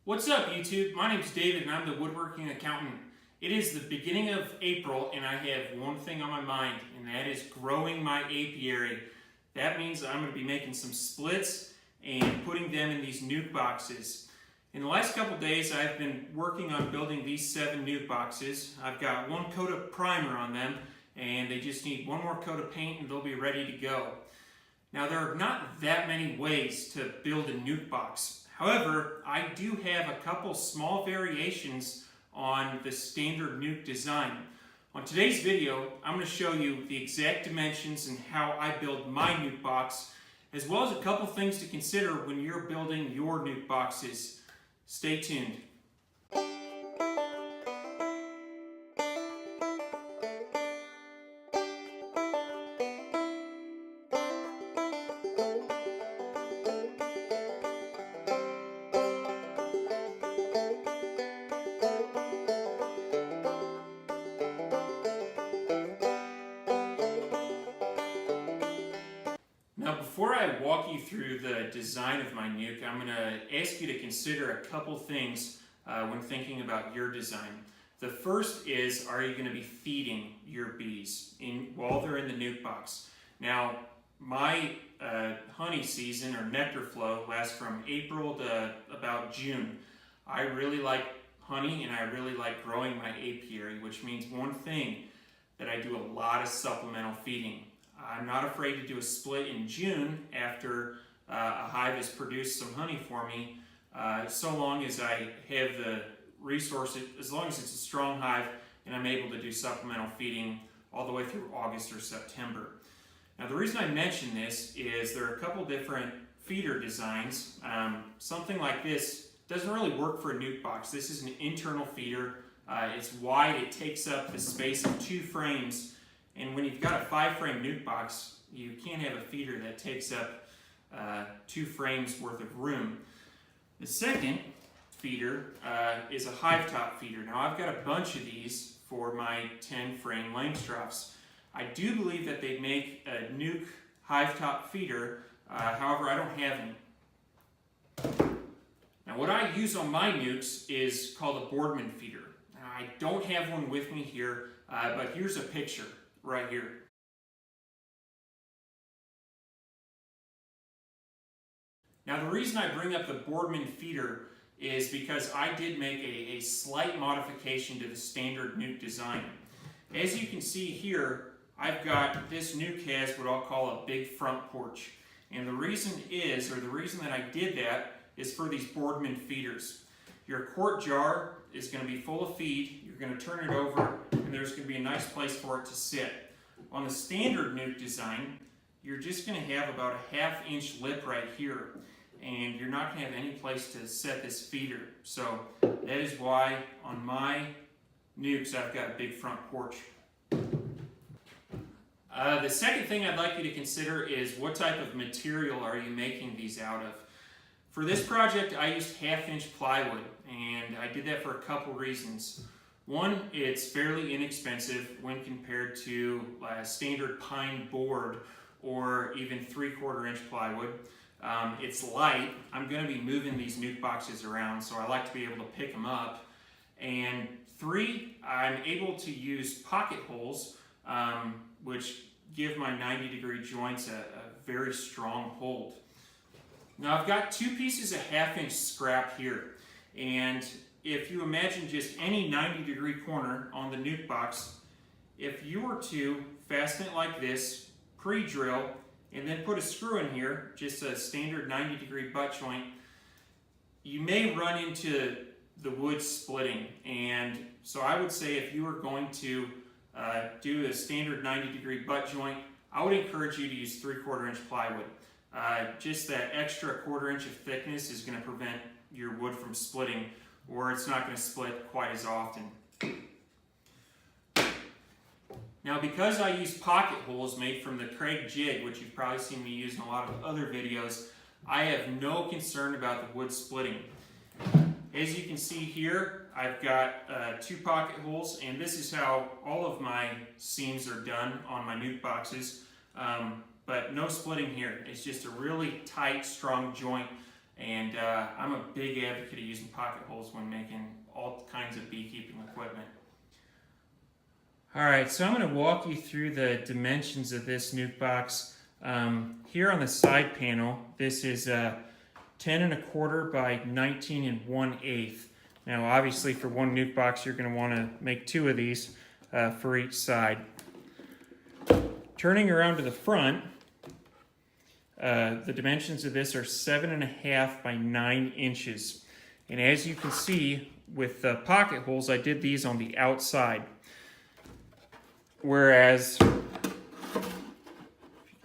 What's up, YouTube? My name's David and I'm the woodworking accountant. It is the beginning of April and I have one thing on my mind, and that is growing my apiary. That means I'm going to be making some splits and putting them in these nuke boxes. In the last couple days I've been working on building these 7 nuke boxes. I've got one coat of primer on them and they just need one more coat of paint and they'll be ready to go. Now, there are not that many ways to build a nuke box. However, I do have a couple small variations on the standard nuke design. On today's video, I'm going to show you the exact dimensions and how I build my nuke box, as well as a couple things to consider when you're building your nuke boxes. Stay tuned. Now, before I walk you through the design of my nuke, I'm going to ask you to consider a couple things when thinking about your design. The first is, are you going to be feeding your bees while they're in the nuke box? Now, my honey season or nectar flow lasts from April to about June. I really like honey and I really like growing my apiary, which means one thing, that I do a lot of supplemental feeding. I'm not afraid to do a split in June after a hive has produced some honey for me, so long as I have the resources, as long as it's a strong hive and I'm able to do supplemental feeding all the way through August or September. Now, the reason I mention this is there are a couple different feeder designs. Something like this doesn't really work for a nuke box. This is an internal feeder. It's wide, it takes up the space of 2 frames. And when you've got a 5-frame nuke box, you can't have a feeder that takes up 2 frames worth of room. The second feeder is a hive top feeder. Now, I've got a bunch of these for my 10-frame Langstroths. I do believe that they make a nuke hive top feeder, however, I don't have any. Now, what I use on my nukes is called a boardman feeder. Now, I don't have one with me here, but here's a picture right here. Now, the reason I bring up the boardman feeder is because I did make a slight modification to the standard nuke design. As you can see here, I've got, this nuke has what I'll call a big front porch. And the reason is, or the reason that I did that, is for these boardman feeders. Your quart jar is going to be full of feed, you're going to turn it over, and there's going to be a nice place for it to sit. On the standard nuke design, you're just going to have about a 1/2 inch lip right here, and you're not going to have any place to set this feeder. So that is why on my nukes I've got a big front porch. The second thing I'd like you to consider is what type of material are you making these out of. For this project I used 1/2 inch plywood, and I did that for a couple reasons. One, it's fairly inexpensive when compared to standard pine board or even 3/4 inch plywood. It's light. I'm going to be moving these nuke boxes around, so I like to be able to pick them up. And 3, I'm able to use pocket holes, which give my 90-degree joints a very strong hold. Now, I've got 2 pieces of 1/2 inch scrap here, and if you imagine just any 90-degree corner on the nuke box, if you were to fasten it like this, pre-drill, and then put a screw in here, just a standard 90-degree butt joint, you may run into the wood splitting. And so I would say if you were going to do a standard 90-degree butt joint, I would encourage you to use 3/4 inch plywood. Just that extra 1/4 inch of thickness is going to prevent your wood from splitting, or it's not going to split quite as often. Now, because I use pocket holes made from the Craig jig, which you've probably seen me use in a lot of other videos, I have no concern about the wood splitting. As you can see here, I've got 2 pocket holes, and this is how all of my seams are done on my nuke boxes, but no splitting here. It's just a really tight, strong joint, And I'm a big advocate of using pocket holes when making all kinds of beekeeping equipment. Alright, so I'm going to walk you through the dimensions of this nuke box. Here on the side panel, this is 10 1/4 by 19 1/8. Now obviously for one nuke box you're going to want to make 2 of these for each side. Turning around to the front, the dimensions of this are 7 1/2 by 9 inches. And as you can see with the pocket holes, I did these on the outside. Whereas, if you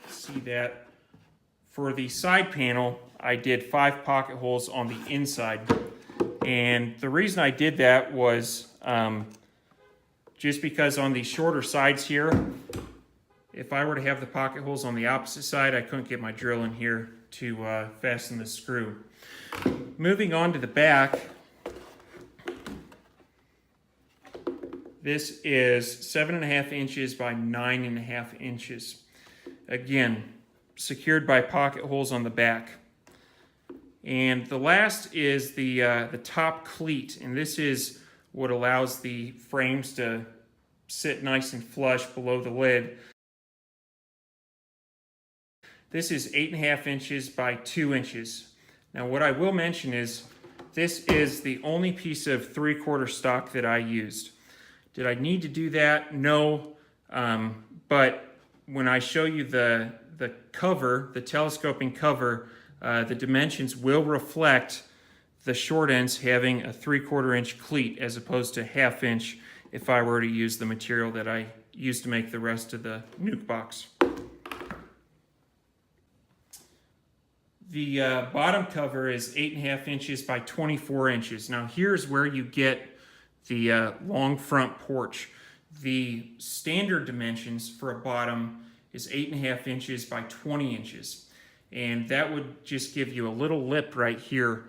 can see that, for the side panel, I did 5 pocket holes on the inside. And the reason I did that was just because on the shorter sides here, if I were to have the pocket holes on the opposite side, I couldn't get my drill in here to fasten the screw. Moving on to the back, this is 7 1/2 inches by 9 1/2 inches. Again, secured by pocket holes on the back. And the last is the top cleat, and this is what allows the frames to sit nice and flush below the lid. This is 8 1/2 inches by 2 inches. Now what I will mention is this is the only piece of 3/4 stock that I used. Did I need to do that? No, but when I show you the cover, the telescoping cover, the dimensions will reflect the short ends having a 3/4 inch cleat as opposed to 1/2 inch if I were to use the material that I used to make the rest of the nuke box. The bottom cover is 8 1/2 inches by 24 inches. Now here's where you get the long front porch. The standard dimensions for a bottom is 8 1/2 inches by 20 inches. And that would just give you a little lip right here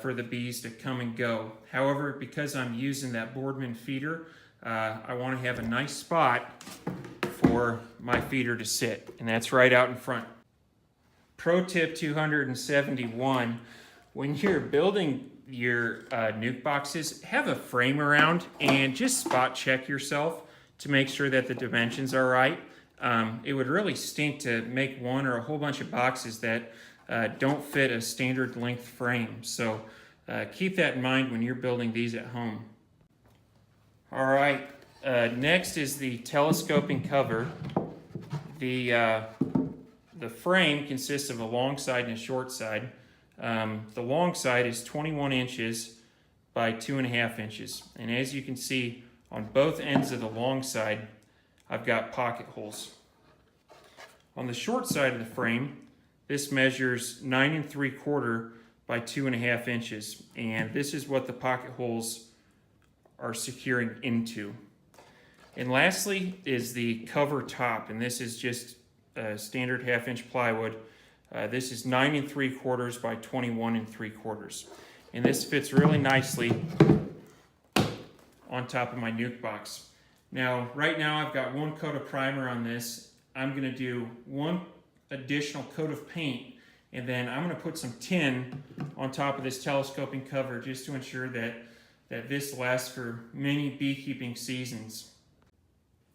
for the bees to come and go. However, because I'm using that boardman feeder, I want to have a nice spot for my feeder to sit, and that's right out in front. Pro tip 271, when you're building your nuke boxes, have a frame around and just spot check yourself to make sure that the dimensions are right. It would really stink to make one or a whole bunch of boxes that don't fit a standard length frame. So keep that in mind when you're building these at home. All right, next is the telescoping cover. The frame consists of a long side and a short side. The long side is 21 inches by 2 1/2 inches. And as you can see, on both ends of the long side, I've got pocket holes. On the short side of the frame, this measures 9 3/4 by 2 1/2 inches. And this is what the pocket holes are securing into. And lastly is the cover top, and this is just standard 1/2 inch plywood. This is 9 3/4 by 21 3/4. And this fits really nicely on top of my nuke box. Now, right now I've got 1 coat of primer on this. I'm gonna do 1 additional coat of paint, and then I'm gonna put some tin on top of this telescoping cover just to ensure that this lasts for many beekeeping seasons.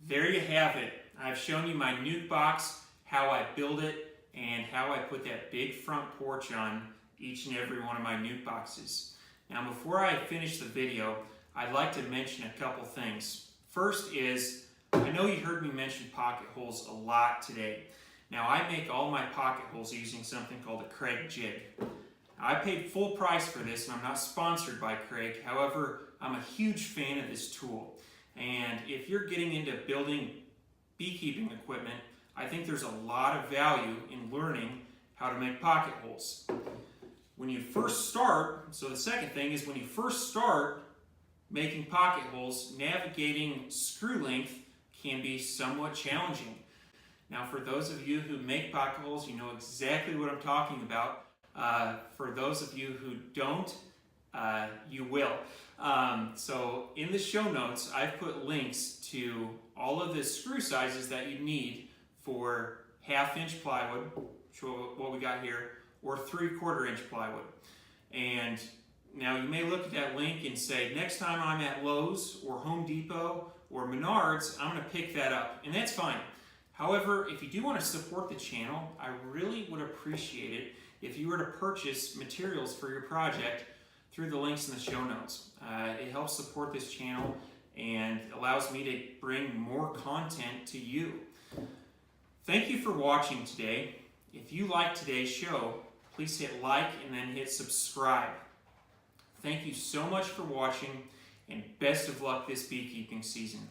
There you have it. I've shown you my nuke box, how I build it, and how I put that big front porch on each and every one of my nuke boxes. Now before I finish the video, I'd like to mention a couple things. First is, I know you heard me mention pocket holes a lot today. Now I make all my pocket holes using something called a Craig jig. Now, I paid full price for this, and I'm not sponsored by Craig. However, I'm a huge fan of this tool. And if you're getting into building beekeeping equipment, I think there's a lot of value in learning how to make pocket holes. When you first start, so the second thing is when you first start making pocket holes, navigating screw length can be somewhat challenging. Now for those of you who make pocket holes, you know exactly what I'm talking about. For those of you who don't, you will. So in the show notes, I've put links to all of the screw sizes that you need for 1/2 inch plywood, which is what we got here, or 3/4 inch plywood. And now you may look at that link and say, next time I'm at Lowe's or Home Depot or Menards, I'm going to pick that up, and that's fine. However, if you do want to support the channel, I really would appreciate it if you were to purchase materials for your project through the links in the show notes. It helps support this channel and allows me to bring more content to you. Thank you for watching today. If you liked today's show, please hit like and then hit subscribe. Thank you so much for watching, and best of luck this beekeeping season.